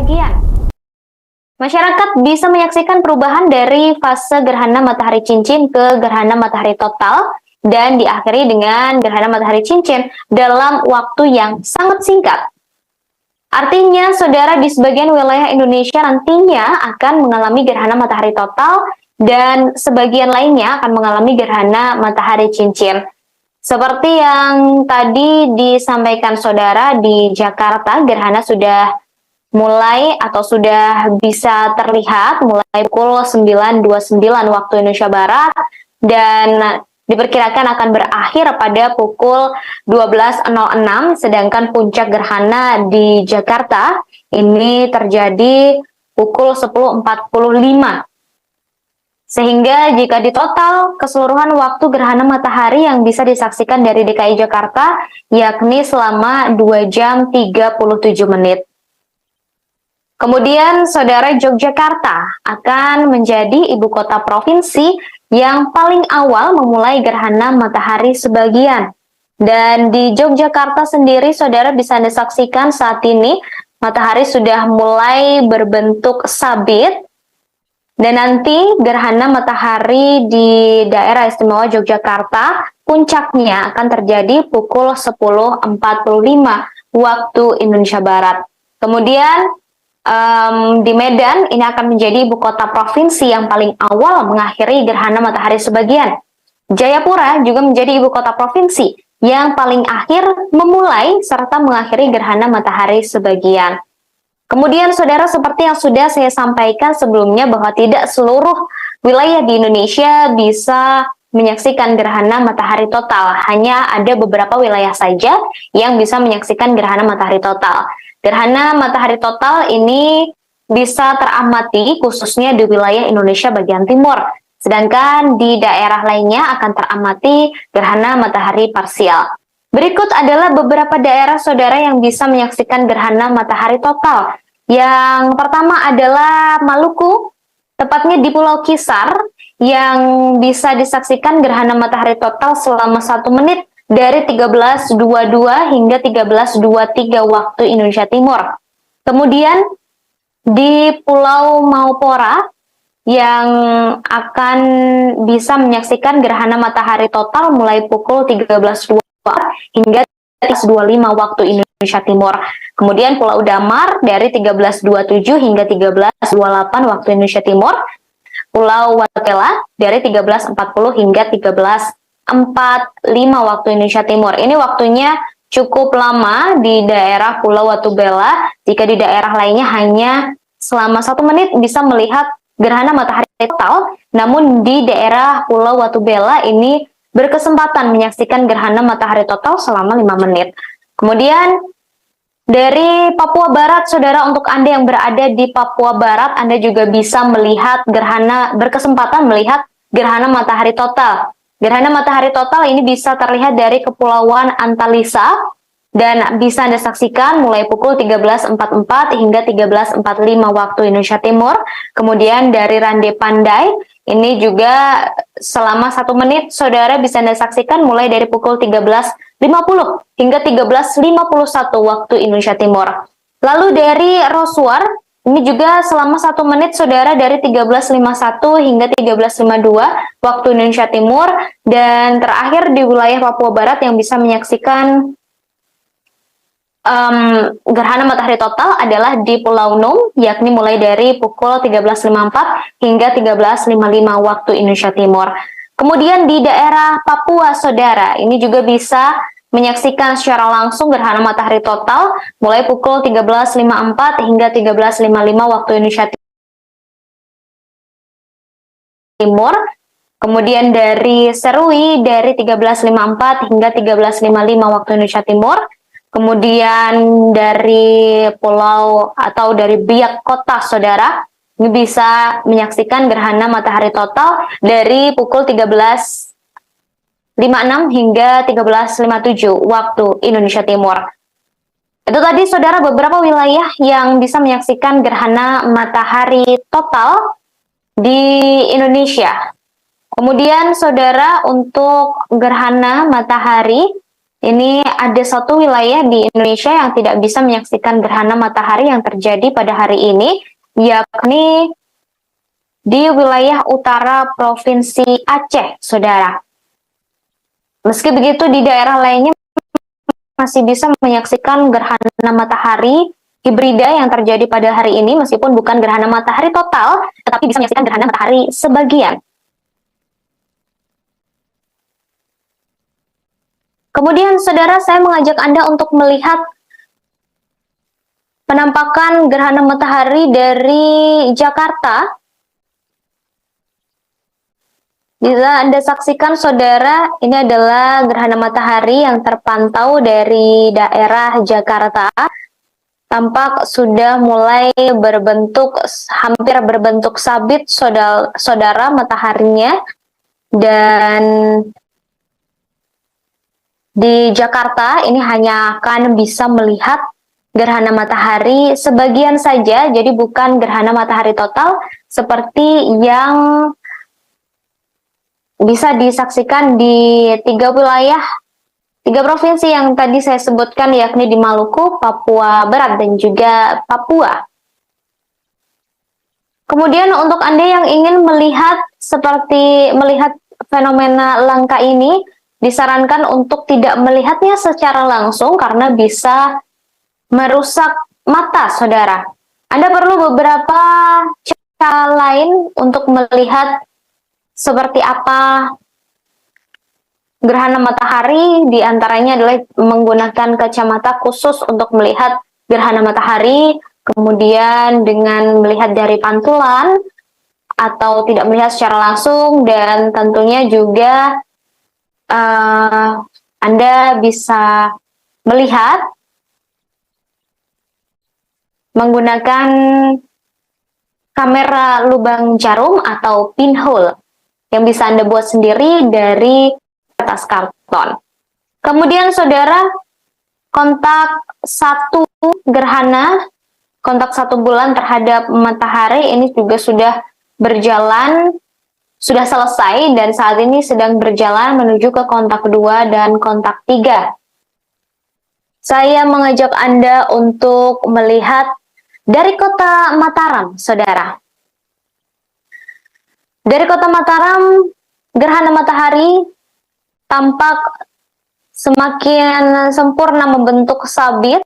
sebagian. Masyarakat bisa menyaksikan perubahan dari fase gerhana matahari cincin ke gerhana matahari total dan diakhiri dengan gerhana matahari cincin dalam waktu yang sangat singkat. Artinya, saudara, di sebagian wilayah Indonesia nantinya akan mengalami gerhana matahari total dan sebagian lainnya akan mengalami gerhana matahari cincin. Seperti yang tadi disampaikan saudara, di Jakarta gerhana sudah mulai atau sudah bisa terlihat mulai pukul 9.29 waktu Indonesia Barat dan diperkirakan akan berakhir pada pukul 12.06, sedangkan puncak gerhana di Jakarta ini terjadi pukul 10.45. Sehingga jika ditotal keseluruhan waktu gerhana matahari yang bisa disaksikan dari DKI Jakarta yakni selama 2 jam 37 menit. Kemudian, saudara, Yogyakarta akan menjadi ibu kota provinsi yang paling awal memulai gerhana matahari sebagian. Dan di Yogyakarta sendiri, saudara, bisa Anda saksikan saat ini matahari sudah mulai berbentuk sabit. Dan nanti gerhana matahari di daerah istimewa Yogyakarta puncaknya akan terjadi pukul 10.45 waktu Indonesia Barat. Kemudian di Medan ini akan menjadi ibu kota provinsi yang paling awal mengakhiri gerhana matahari sebagian. Jayapura juga menjadi ibu kota provinsi yang paling akhir memulai serta mengakhiri gerhana matahari sebagian. Kemudian saudara, seperti yang sudah saya sampaikan sebelumnya bahwa tidak seluruh wilayah di Indonesia bisa menyaksikan gerhana matahari total. Hanya ada beberapa wilayah saja yang bisa menyaksikan gerhana matahari total. Gerhana matahari total ini bisa teramati khususnya di wilayah Indonesia bagian timur. Sedangkan di daerah lainnya akan teramati gerhana matahari parsial. Berikut adalah beberapa daerah saudara yang bisa menyaksikan gerhana matahari total. Yang pertama adalah Maluku, tepatnya di Pulau Kisar, yang bisa disaksikan gerhana matahari total selama 1 menit dari 13.22 hingga 13.23 waktu Indonesia Timur. Kemudian di Pulau Maupora yang akan bisa menyaksikan gerhana matahari total mulai pukul 13.02 hingga 13.25 waktu Indonesia Timur. Kemudian Pulau Damar dari 13.27 hingga 13.28 waktu Indonesia Timur. Pulau Watapela dari 13.40 hingga 13.45 waktu Indonesia Timur. Ini waktunya cukup lama di daerah Pulau Watubela. Jika di daerah lainnya hanya selama 1 menit bisa melihat gerhana matahari total, namun di daerah Pulau Watubela ini berkesempatan menyaksikan gerhana matahari total selama 5 menit. Kemudian dari Papua Barat, saudara, untuk Anda yang berada di Papua Barat, Anda juga bisa melihat berkesempatan melihat gerhana matahari total. Gerhana matahari total ini bisa terlihat dari Kepulauan Antalisa dan bisa Anda saksikan mulai pukul 13.44 hingga 13.45 waktu Indonesia Timur. Kemudian dari Rande Pandai, ini juga selama 1 menit, saudara, bisa Anda saksikan mulai dari pukul 13.50 hingga 13.51 waktu Indonesia Timur. Lalu dari Rosuar, ini juga selama 1 menit, saudara, dari 13.51 hingga 13.52 waktu Indonesia Timur. Dan terakhir di wilayah Papua Barat yang bisa menyaksikan gerhana matahari total adalah di Pulau Nung, yakni mulai dari pukul 13.54 hingga 13.55 waktu Indonesia Timur. Kemudian di daerah Papua, saudara, ini juga bisa menyaksikan secara langsung gerhana matahari total mulai pukul 13.54 hingga 13.55 waktu Indonesia Timur. Kemudian dari Serui dari 13.54 hingga 13.55 waktu Indonesia Timur. Kemudian dari pulau atau dari Biak Kota, saudara, ini bisa menyaksikan gerhana matahari total dari pukul 13.56 hingga 13.57 waktu Indonesia Timur. Itu tadi, saudara, beberapa wilayah yang bisa menyaksikan gerhana matahari total di Indonesia. Kemudian, saudara, untuk gerhana matahari Ini ada satu wilayah di Indonesia yang tidak bisa menyaksikan gerhana matahari yang terjadi pada hari ini, yakni di wilayah utara Provinsi Aceh, Saudara. Meski begitu, di daerah lainnya masih bisa menyaksikan gerhana matahari hibrida yang terjadi pada hari ini, meskipun bukan gerhana matahari total, tetapi bisa menyaksikan gerhana matahari sebagian. Kemudian, saudara, saya mengajak Anda untuk melihat penampakan gerhana matahari dari Jakarta. Bisa Anda saksikan, saudara, ini adalah gerhana matahari yang terpantau dari daerah Jakarta. Tampak sudah mulai berbentuk, hampir berbentuk sabit, saudara, mataharinya. Dan di Jakarta ini hanya akan bisa melihat gerhana matahari sebagian saja, jadi bukan gerhana matahari total seperti yang bisa disaksikan di tiga provinsi yang tadi saya sebutkan, yakni di Maluku, Papua Barat, dan juga Papua. Kemudian untuk Anda yang ingin melihat fenomena langka ini, disarankan untuk tidak melihatnya secara langsung karena bisa merusak mata, saudara. Anda perlu beberapa cara lain untuk melihat seperti apa gerhana matahari, diantaranya adalah menggunakan kacamata khusus untuk melihat gerhana matahari, kemudian dengan melihat dari pantulan, atau tidak melihat secara langsung, dan tentunya juga Anda bisa melihat menggunakan kamera lubang jarum atau pinhole yang bisa Anda buat sendiri dari kertas karton. Kemudian, saudara, kontak satu gerhana, kontak 1 bulan terhadap matahari ini juga sudah berjalan, sudah selesai, dan saat ini sedang berjalan menuju ke kontak 2 dan kontak 3. Saya mengajak Anda untuk melihat dari kota Mataram, saudara. Dari kota Mataram, gerhana matahari tampak semakin sempurna membentuk sabit,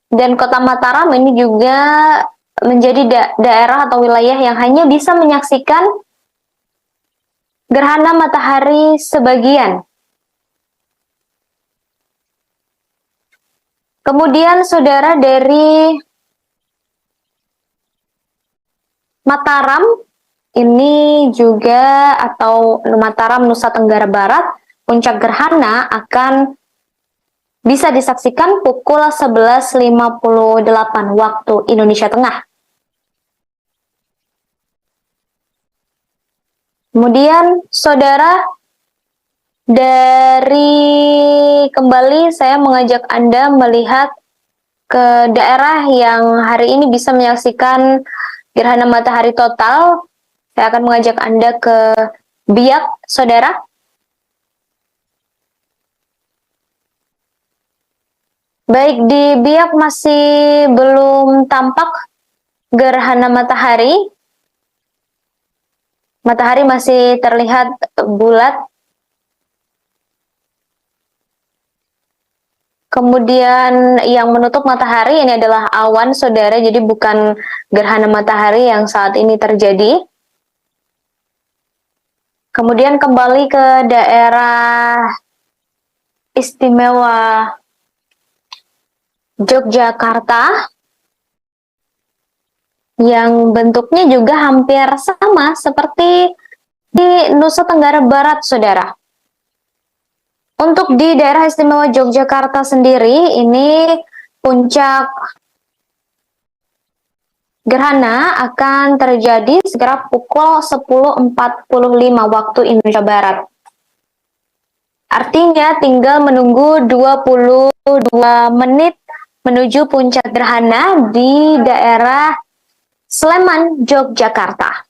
dan kota Mataram ini juga menjadi daerah atau wilayah yang hanya bisa menyaksikan gerhana matahari sebagian. Kemudian, saudara, dari Mataram ini juga, atau Mataram, Nusa Tenggara Barat, puncak gerhana akan bisa disaksikan pukul 11.58 waktu Indonesia Tengah. Kemudian, saudara, kembali saya mengajak Anda melihat ke daerah yang hari ini bisa menyaksikan gerhana matahari total. Saya akan mengajak Anda ke Biak, saudara. Baik, di Biak masih belum tampak gerhana matahari. Matahari masih terlihat bulat. Kemudian yang menutup matahari ini adalah awan, saudara, jadi bukan gerhana matahari yang saat ini terjadi. Kemudian kembali ke daerah istimewa Yogyakarta, yang bentuknya juga hampir sama seperti di Nusa Tenggara Barat, saudara. Untuk di daerah istimewa Yogyakarta sendiri, ini puncak gerhana akan terjadi segera pukul 10.45 waktu Indonesia Barat. Artinya tinggal menunggu 22 menit menuju puncak gerhana di daerah Sleman, Yogyakarta.